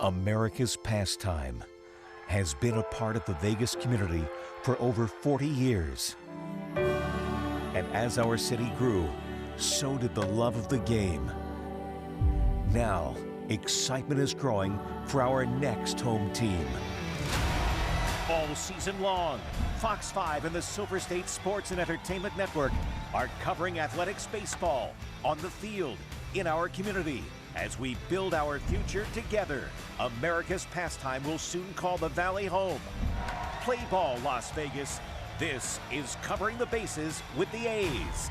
America's pastime has been a part of the Vegas community for over 40 years. And as our city grew, so did the love of the game. Now, excitement is growing for our next home team. All season long, Fox 5 and the Silver State Sports and Entertainment Network are covering athletics baseball on the field, in our community. As we build our future together, America's pastime will soon call the Valley home. Play ball, Las Vegas. This is Covering the Bases with the A's.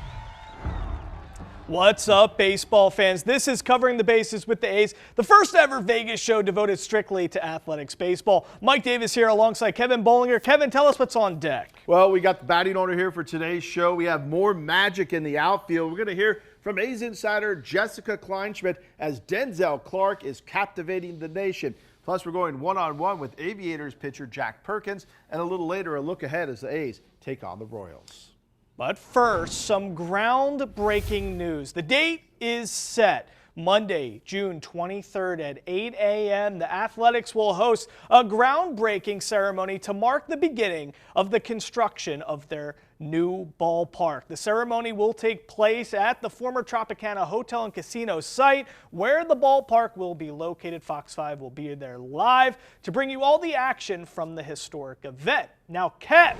What's up, baseball fans? This is Covering the Bases with the A's, the first ever Vegas show devoted strictly to athletics baseball. Mike Davis here alongside Kevin Bollinger. Kevin, tell us what's on deck. Well, we got the batting order here for today's show. We have more magic in the outfield. We're going to hear from A's insider Jessica Kleinschmidt as Denzel Clarke is captivating the nation. Plus, we're going one-on-one with Aviators pitcher Jack Perkins, and a little later, a look ahead as the A's take on the Royals. But first, some groundbreaking news. The date is set. Monday, June 23rd at 8 a.m., the Athletics will host a groundbreaking ceremony to mark the beginning of the construction of their new ballpark. The ceremony will take place at the former Tropicana Hotel and Casino site where the ballpark will be located. Fox 5 will be there live to bring you all the action from the historic event. Now, Kev,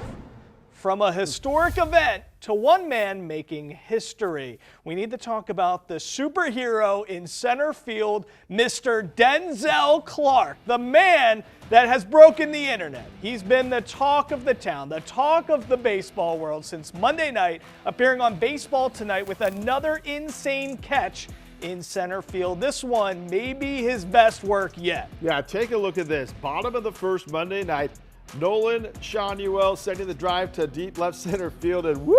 from a historic event to one man making history, we need to talk about the superhero in center field, Mr. Denzel Clarke, the man that has broken the internet. He's been the talk of the town, the talk of the baseball world since Monday night, appearing on Baseball Tonight with another insane catch in center field. This one may be his best work yet. Yeah, take a look at this. Bottom of the first Monday night, Nolan Shanuel sending the drive to deep left center field, and woo!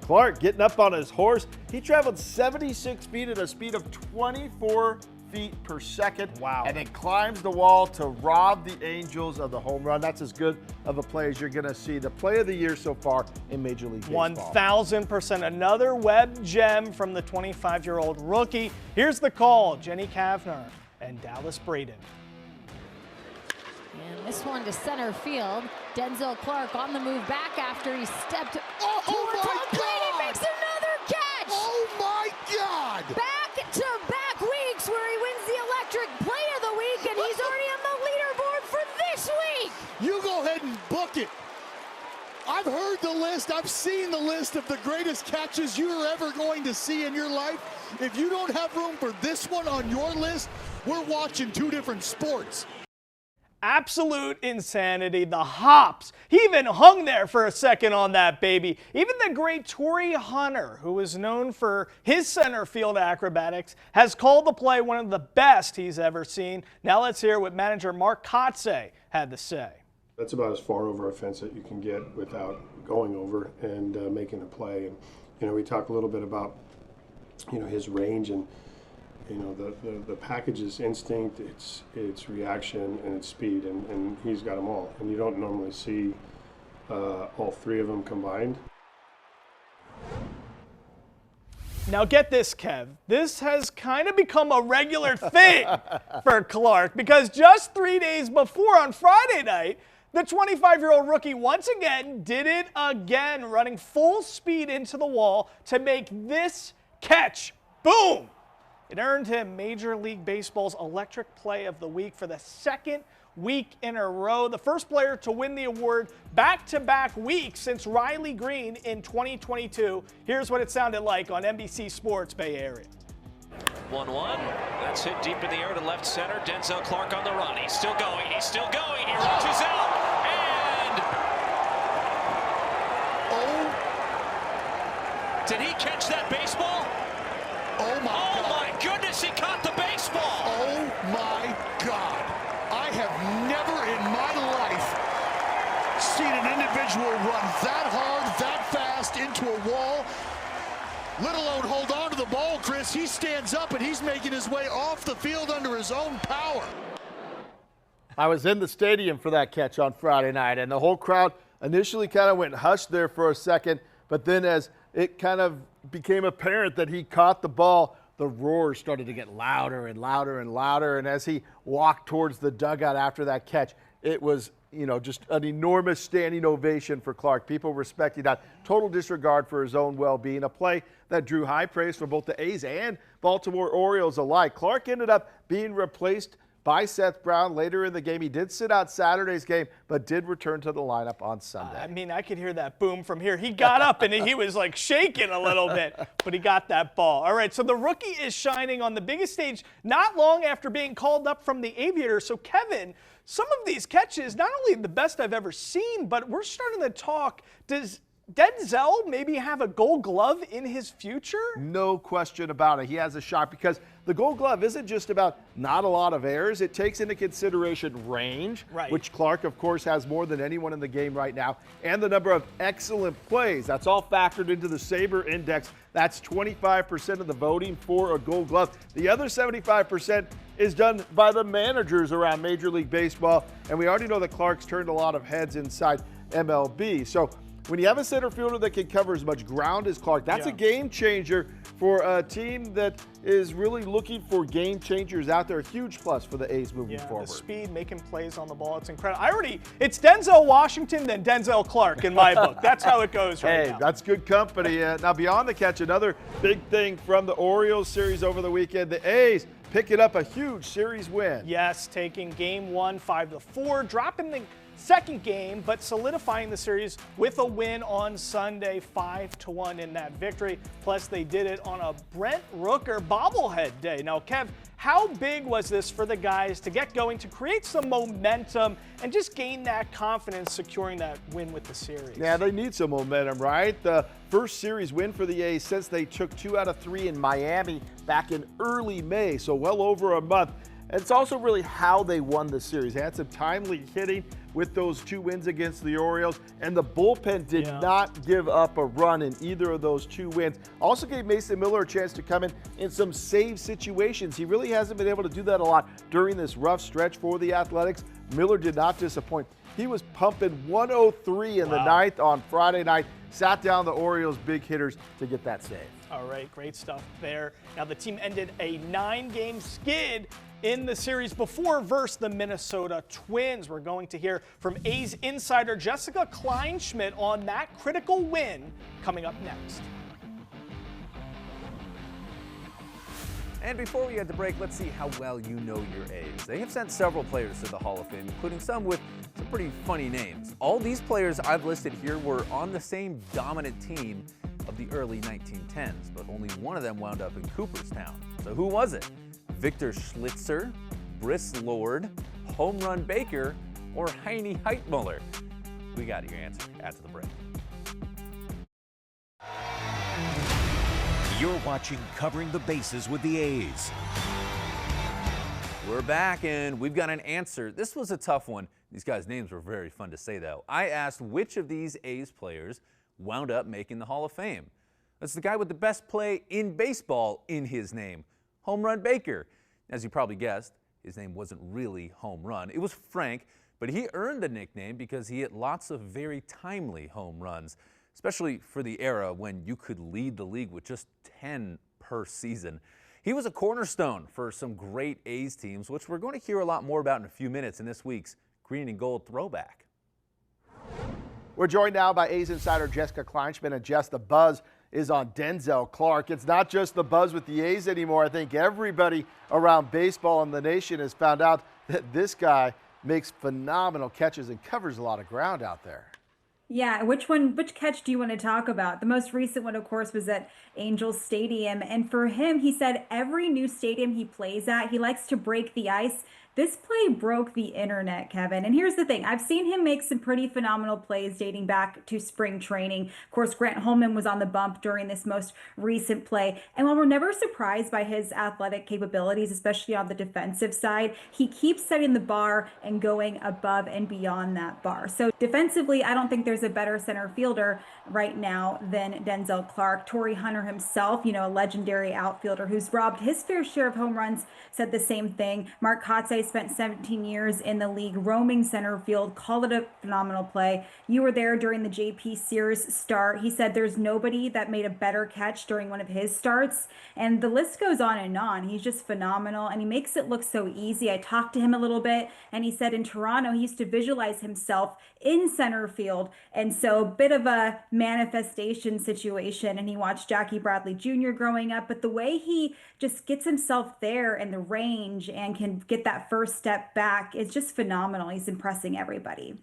Clarke getting up on his horse. He traveled 76 feet at a speed of 24 feet per second. Wow. And then climbs the wall to rob the Angels of the home run. That's as good of a play as you're going to see. The play of the year so far in Major League Baseball. 1,000%. Another web gem from the 25-year-old rookie. Here's the call. Jenny Kavner and Dallas Braden. And this one to center field. Denzel Clarke on the move back after he stepped towards home plate. He makes another catch. Oh my God! Back-to-back weeks where he wins the electric play of the week, and he's already on the leaderboard for this week. You go ahead and book it. I've heard the list. I've seen the list of the greatest catches you're ever going to see in your life. If you don't have room for this one on your list, we're watching two different sports. Absolute insanity. The hops. He even hung there for a second on that baby. Even the great Torrey Hunter, who is known for his center field acrobatics, has called the play one of the best he's ever seen. Now let's hear what manager Mark Kotze had to say. That's about as far over a fence that you can get without going over and making a play. And we talk a little bit about his range, and the package is instinct, it's reaction, and it's speed, and he's got them all. And you don't normally see all three of them combined. Now get this, Kev. This has kind of become a regular thing for Clarke, because just 3 days before on Friday night, the 25-year-old rookie once again did it again, running full speed into the wall to make this catch. Boom! It earned him Major League Baseball's Electric Play of the Week for the second week in a row. The first player to win the award back-to-back weeks since Riley Green in 2022. Here's what it sounded like on NBC Sports Bay Area. 1-1. That's hit deep in the air to left center. Denzel Clarke on the run. He's still going. He's still going. He reaches out. And did he catch that baseball? Oh my God. Oh my goodness, he caught the baseball. Oh my God. I have never in my life seen an individual run that hard, that fast into a wall, let alone hold on to the ball, Chris. He stands up and he's making his way off the field under his own power. I was in the stadium for that catch on Friday night, and the whole crowd initially kind of went hushed there for a second, but then as it kind of became apparent that he caught the ball the roars started to get louder and louder and louder. And as he walked towards the dugout after that catch, it was, just an enormous standing ovation for Clarke. People respecting that. Total disregard for his own well-being. A play that drew high praise from both the A's and Baltimore Orioles alike. Clarke ended up being replaced by Seth Brown later in the game. He did sit out Saturday's game, but did return to the lineup on Sunday. I mean, I could hear that boom from here. He got up and he was like shaking a little bit, but he got that ball. All right, so the rookie is shining on the biggest stage not long after being called up from the Aviators. So, Kevin, some of these catches, not only the best I've ever seen, but we're starting to talk, does Denzel maybe have a Gold Glove in his future? No question about it. He has a shot because the Gold Glove isn't just about not a lot of errors. It takes into consideration range, which Clarke, of course, has more than anyone in the game right now, and the number of excellent plays. That's all factored into the Sabre Index. That's 25% of the voting for a Gold Glove. The other 75% is done by the managers around Major League Baseball, and we already know that Clarke's turned a lot of heads inside MLB. So when you have a center fielder that can cover as much ground as Clarke, that's a game changer for a team that is really looking for game changers out there. A huge plus for the A's moving forward. The speed, making plays on the ball, it's incredible. It's Denzel Washington, then Denzel Clarke in my book. That's how it goes right now. Hey, that's good company. Now, beyond the catch, another big thing from the Orioles series over the weekend, the A's picking up a huge series win. Yes, taking game one, 5-4, dropping the second game, but solidifying the series with a win on Sunday, 5-1 in that victory. Plus, they did it on a Brent Rooker bobblehead day. Now, Kev, how big was this for the guys to get going, to create some momentum, and just gain that confidence securing that win with the series? Yeah, they need some momentum, right? The first series win for the A's since they took 2 out of 3 in Miami back in early May, so well over a month. And it's also really how they won the series. They had some timely hitting with those 2 wins against the Orioles, and the bullpen did not give up a run in either of those 2 wins. Also gave Mason Miller a chance to come in some save situations. He really hasn't been able to do that a lot during this rough stretch for the Athletics. Miller did not disappoint. He was pumping 103 in the ninth on Friday night, sat down the Orioles' big hitters to get that save. All right, great stuff there. Now, the team ended a 9-game skid in the series before versus the Minnesota Twins. We're going to hear from A's insider Jessica Kleinschmidt on that critical win coming up next. And before we head to break, let's see how well you know your A's. They have sent several players to the Hall of Fame, including some with some pretty funny names. All these players I've listed here were on the same dominant team of the early 1910s, but only one of them wound up in Cooperstown. So who was it? Victor Schlitzer, Briss Lord, Home Run Baker, or Heine Heitmuller? We got your answer after the break. You're watching Covering the Bases with the A's. We're back and we've got an answer. This was a tough one. These guys' names were very fun to say, though. I asked which of these A's players wound up making the Hall of Fame. That's the guy with the best play in baseball in his name, Home Run Baker. As you probably guessed, his name wasn't really Home Run. It was Frank, but he earned the nickname because he hit lots of very timely home runs, especially for the era when you could lead the league with just 10 per season. He was a cornerstone for some great A's teams, which we're going to hear a lot more about in a few minutes in this week's Green and Gold Throwback. We're joined now by A's insider Jessica Kleinschmidt, and Jess, the buzz is on Denzel Clarke. It's not just the buzz with the A's anymore. I think everybody around baseball in the nation has found out that this guy makes phenomenal catches and covers a lot of ground out there. Yeah, which catch do you want to talk about? The most recent one, of course, was at Angels Stadium. And for him, he said every new stadium he plays at, he likes to break the ice. This play broke the internet, Kevin. And here's the thing. I've seen him make some pretty phenomenal plays dating back to spring training. Of course, Grant Holman was on the bump during this most recent play. And while we're never surprised by his athletic capabilities, especially on the defensive side, he keeps setting the bar and going above and beyond that bar. So defensively, I don't think there's a better center fielder right now than Denzel Clarke. Torrey Hunter himself, a legendary outfielder who's robbed his fair share of home runs, said the same thing. Mark Kotsay spent 17 years in the league, roaming center field, called it a phenomenal play. You were there during the JP Sears start. He said there's nobody that made a better catch during one of his starts. And the list goes on and on. He's just phenomenal, and he makes it look so easy. I talked to him a little bit, and he said in Toronto, he used to visualize himself in center field. And so a bit of a manifestation situation. And he watched Jackie Bradley Jr. growing up, but the way he just gets himself there in the range and can get that first step back is just phenomenal. He's impressing everybody.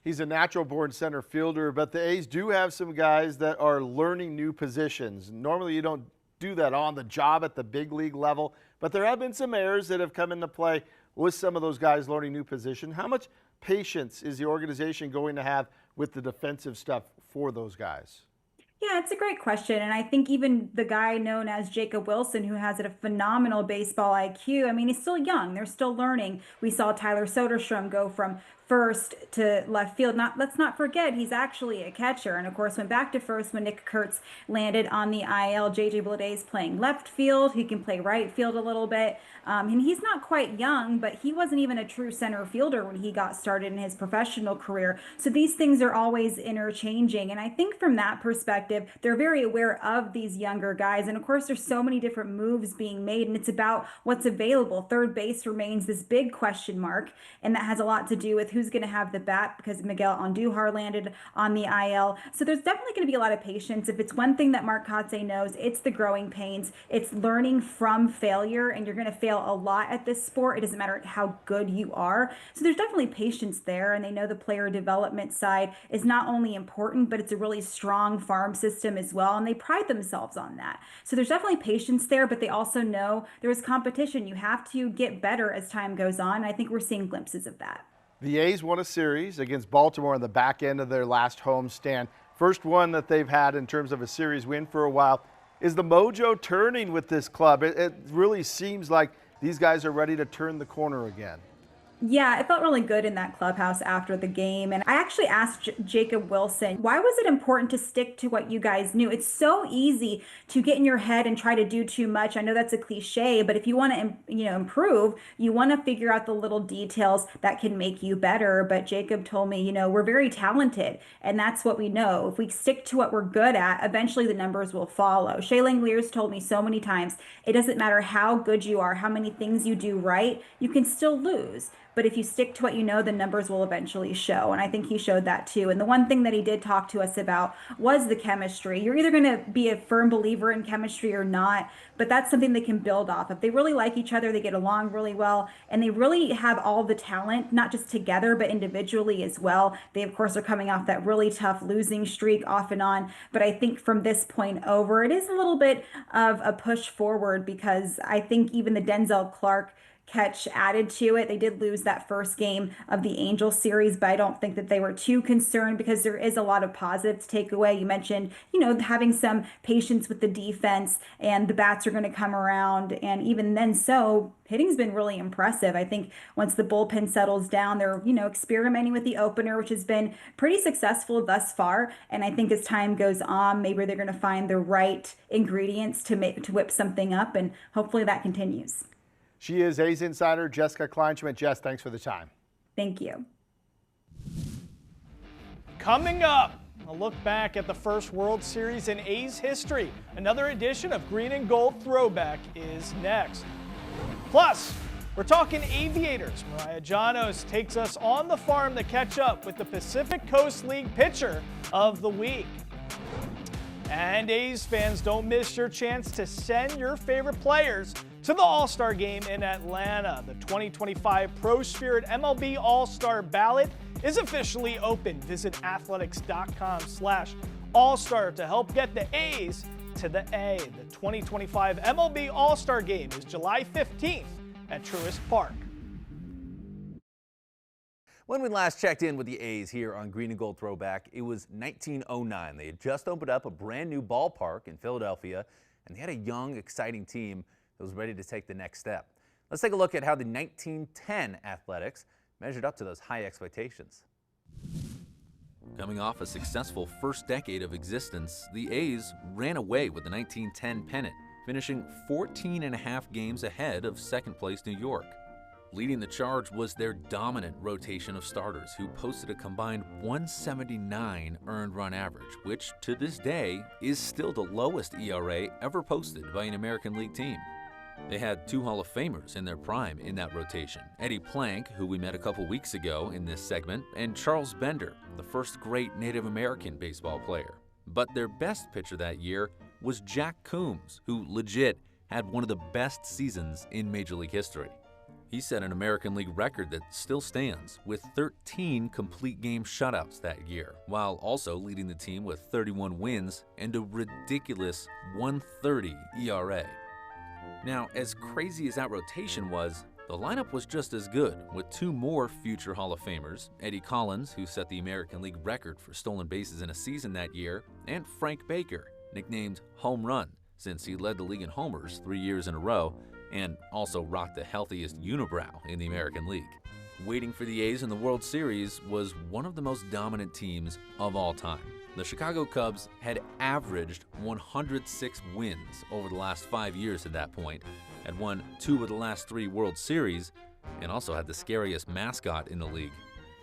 He's a natural-born center fielder, but the A's do have some guys that are learning new positions. Normally you don't do that on the job at the big league level, but there have been some errors that have come into play with some of those guys learning new position. How much patience is the organization going to have with the defensive stuff for those guys? Yeah, it's a great question. And I think even the guy known as Jacob Wilson, who has a phenomenal baseball IQ, I mean, he's still young. They're still learning. We saw Tyler Soderstrom go from first to left field. Let's not forget, he's actually a catcher. And of course, went back to first when Nick Kurtz landed on the IL. JJ Bleday's playing left field. He can play right field a little bit. And he's not quite young, but he wasn't even a true center fielder when he got started in his professional career. So these things are always interchanging. And I think from that perspective, they're very aware of these younger guys. And of course, there's so many different moves being made, and it's about what's available. Third base remains this big question mark, and that has a lot to do with who's going to have the bat, because Miguel Andujar landed on the IL. So there's definitely going to be a lot of patience. If it's one thing that Mark Kotsay knows, it's the growing pains. It's learning from failure, and you're going to fail a lot at this sport. It doesn't matter how good you are. So there's definitely patience there, and they know the player development side is not only important, but it's a really strong farm system as well, and they pride themselves on that. So there's definitely patience there, but they also know there's competition. You have to get better as time goes on, and I think we're seeing glimpses of that. The A's won a series against Baltimore on the back end of their last home stand. First one that they've had in terms of a series win for a while. Is the mojo turning with this club? It really seems like these guys are ready to turn the corner again. Yeah, it felt really good in that clubhouse after the game. And I actually asked Jacob Wilson, why was it important to stick to what you guys knew? It's so easy to get in your head and try to do too much. I know that's a cliche, but if you want to, improve, you want to figure out the little details that can make you better. But Jacob told me, we're very talented, and that's what we know. If we stick to what we're good at, eventually the numbers will follow. Shea Langeliers told me so many times, it doesn't matter how good you are, how many things you do right, you can still lose. But if you stick to what you know, the numbers will eventually show. And I think he showed that too. And the one thing that he did talk to us about was the chemistry. You're either going to be a firm believer in chemistry or not, but that's something they can build off of. They really like each other. They get along really well. And they really have all the talent, not just together, but individually as well. They, of course, are coming off that really tough losing streak off and on. But I think from this point over, it is a little bit of a push forward, because I think even the Denzel Clarke catch added to it. They did lose that first game of the Angels series, but I don't think that they were too concerned, because there is a lot of positive to take away. You mentioned, having some patience with the defense, and the bats are going to come around. And even then, hitting's been really impressive. I think once the bullpen settles down, they're, experimenting with the opener, which has been pretty successful thus far. And I think as time goes on, maybe they're going to find the right ingredients to whip something up, and hopefully that continues. She is A's insider Jessica Kleinschmidt. Jess, thanks for the time. Thank you. Coming up, a look back at the first World Series in A's history. Another edition of Green and Gold Throwback is next. Plus, we're talking aviators. Mariah Janos takes us on the farm to catch up with the Pacific Coast League pitcher of the week. And A's fans, don't miss your chance to send your favorite players to the All-Star Game in Atlanta. The 2025 Pro Spirit MLB All-Star ballot is officially open. Visit athletics.com/all-star to help get the A's to the A. The 2025 MLB All-Star Game is July 15th at Truist Park. When we last checked in with the A's here on Green and Gold Throwback, it was 1909. They had just opened up a brand new ballpark in Philadelphia, and they had a young, exciting team that was ready to take the next step. Let's take a look at how the 1910 Athletics measured up to those high expectations. Coming off a successful first decade of existence, the A's ran away with the 1910 pennant, finishing 14.5 games ahead of second place New York. Leading the charge was their dominant rotation of starters, who posted a combined 179 earned run average, which to this day is still the lowest ERA ever posted by an American League team. They had two Hall of Famers in their prime in that rotation, Eddie Plank, who we met a couple weeks ago in this segment, and Charles Bender, the first great Native American baseball player. But their best pitcher that year was Jack Coombs, who legit had one of the best seasons in Major League history. He set an American League record that still stands, with 13 complete game shutouts that year, while also leading the team with 31 wins and a ridiculous 1.30 ERA. Now, as crazy as that rotation was, the lineup was just as good, with two more future Hall of Famers, Eddie Collins, who set the American League record for stolen bases in a season that year, and Frank Baker, nicknamed Home Run, since he led the league in homers 3 years in a row, and also rocked the healthiest unibrow in the American League. Waiting for the A's in the World Series was one of the most dominant teams of all time. The Chicago Cubs had averaged 106 wins over the last 5 years at that point, had won 2 of the last 3 World Series, and also had the scariest mascot in the league.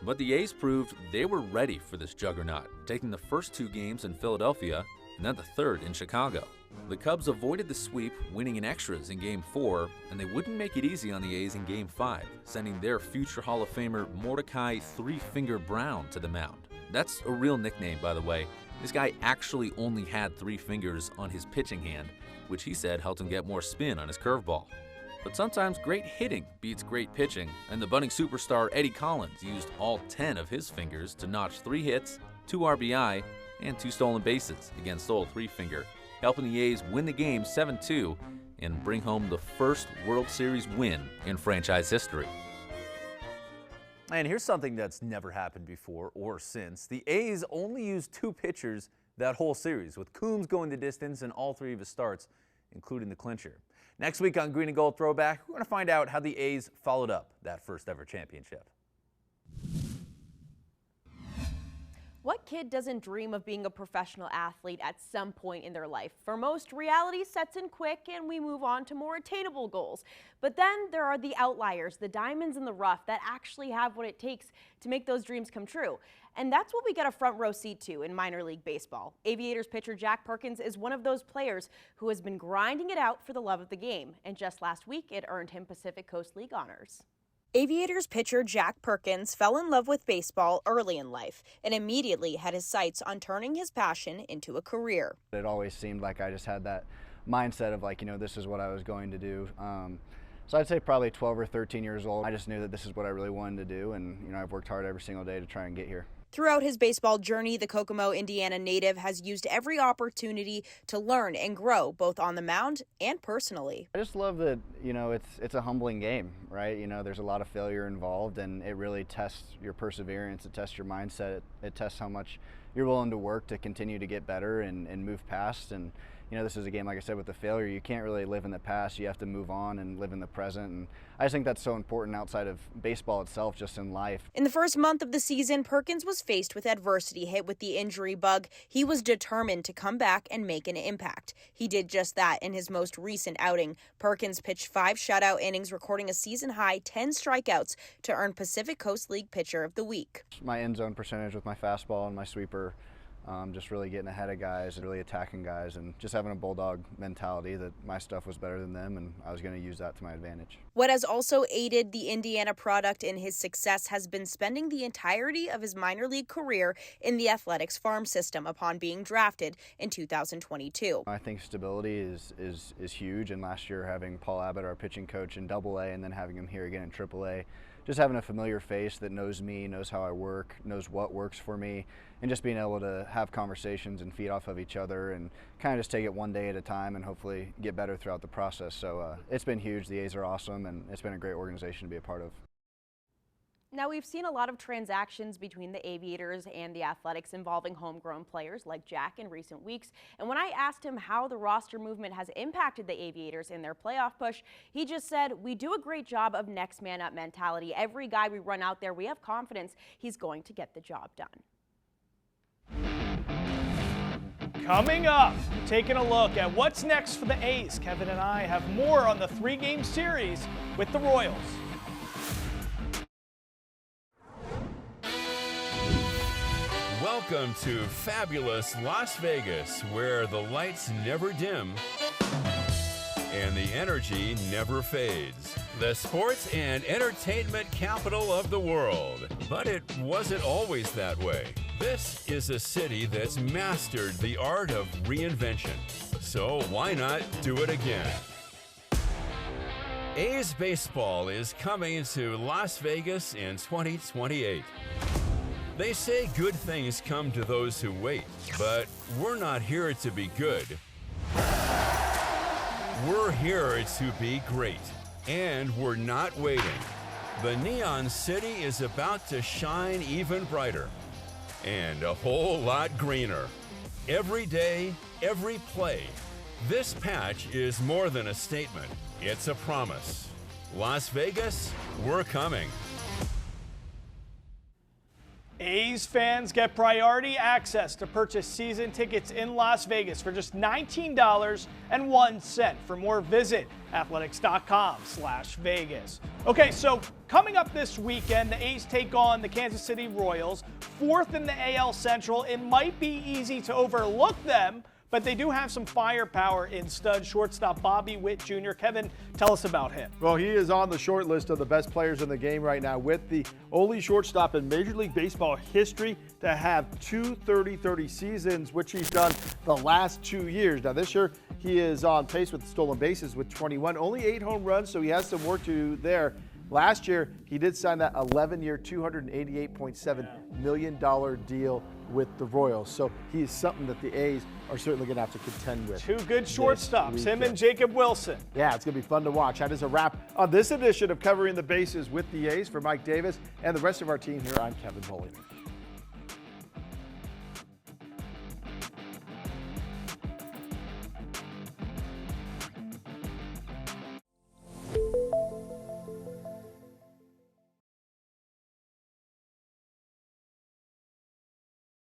But the A's proved they were ready for this juggernaut, taking the first 2 games in Philadelphia and then the third in Chicago. The Cubs avoided the sweep, winning in extras in Game 4, and they wouldn't make it easy on the A's in Game 5, sending their future Hall of Famer Mordecai Three-Finger Brown to the mound. That's a real nickname, by the way. This guy actually only had 3 fingers on his pitching hand, which he said helped him get more spin on his curveball. But sometimes great hitting beats great pitching, and the budding superstar Eddie Collins used all 10 of his fingers to notch 3 hits, 2 RBI, and 2 stolen bases against old Three-Finger, helping the A's win the game 7-2 and bring home the first World Series win in franchise history. And here's something that's never happened before or since. The A's only used 2 pitchers that whole series, with Coombs going the distance in all 3 of his starts, including the clincher. Next week on Green and Gold Throwback, we're going to find out how the A's followed up that first ever championship. What kid doesn't dream of being a professional athlete at some point in their life? For most, reality sets in quick and we move on to more attainable goals. But then there are the outliers, the diamonds in the rough that actually have what it takes to make those dreams come true. And that's what we get a front row seat to in minor league baseball. Aviators pitcher Jack Perkins is one of those players who has been grinding it out for the love of the game. And just last week, it earned him Pacific Coast League honors. Aviators pitcher Jack Perkins fell in love with baseball early in life and immediately had his sights on turning his passion into a career. It always seemed like I just had that mindset of like, this is what I was going to do. So I'd say probably 12 or 13 years old. I just knew that this is what I really wanted to do, and I've worked hard every single day to try and get here. Throughout his baseball journey, the Kokomo, Indiana native has used every opportunity to learn and grow, both on the mound and personally. I just love that, it's a humbling game, right? There's a lot of failure involved, and it really tests your perseverance, it tests your mindset, it tests how much you're willing to work to continue to get better and move past. And this is a game, like I said, with the failure, you can't really live in the past. You have to move on and live in the present. And I just think that's so important outside of baseball itself, just in life. In the first month of the season, Perkins was faced with adversity, hit with the injury bug. He was determined to come back and make an impact. He did just that in his most recent outing. Perkins pitched 5 shutout innings, recording a season-high 10 strikeouts to earn Pacific Coast League Pitcher of the Week. My end zone percentage with my fastball and my sweeper, just really getting ahead of guys and really attacking guys and just having a bulldog mentality that my stuff was better than them and I was going to use that to my advantage. What has also aided the Indiana product in his success has been spending the entirety of his minor league career in the Athletics farm system upon being drafted in 2022. I think stability is huge, and last year having Paul Abbott, our pitching coach, in AA and then having him here again in AAA, just having a familiar face that knows me, knows how I work, knows what works for me, and just being able to have conversations and feed off of each other and kind of just take it one day at a time and hopefully get better throughout the process. So it's been huge. The A's are awesome, and it's been a great organization to be a part of. Now, we've seen a lot of transactions between the Aviators and the Athletics involving homegrown players like Jack in recent weeks. And when I asked him how the roster movement has impacted the Aviators in their playoff push, he just said, "We do a great job of next man up mentality. Every guy we run out there, we have confidence he's going to get the job done." Coming up, taking a look at what's next for the A's. Kevin and I have more on the 3-game series with the Royals. Welcome to fabulous Las Vegas, where the lights never dim and the energy never fades. The sports and entertainment capital of the world. But it wasn't always that way. This is a city that's mastered the art of reinvention. So why not do it again? A's baseball is coming to Las Vegas in 2028. They say good things come to those who wait, but we're not here to be good. We're here to be great, and we're not waiting. The Neon City is about to shine even brighter and a whole lot greener. Every day, every play, this patch is more than a statement. It's a promise. Las Vegas, we're coming. A's fans get priority access to purchase season tickets in Las Vegas for just $19.01. For more, visit athletics.com/Vegas. Okay, so coming up this weekend, the A's take on the Kansas City Royals, 4th in the AL Central. It might be easy to overlook them, but they do have some firepower in stud shortstop Bobby Witt Jr. Kevin, tell us about him. Well, he is on the short list of the best players in the game right now, with the only shortstop in Major League Baseball history to have 2 30-30 seasons, which he's done the last 2 years. Now, this year, he is on pace with stolen bases with 21, only 8 home runs, so he has some work to do there. Last year, he did sign that 11-year, $288.7 million deal with the Royals. So he is something that the A's are certainly going to have to contend with. 2 good shortstops, him and Jacob Wilson. Yeah, it's going to be fun to watch. That is a wrap on this edition of Covering the Bases with the A's. For Mike Davis and the rest of our team here, I'm Kevin Bollinger.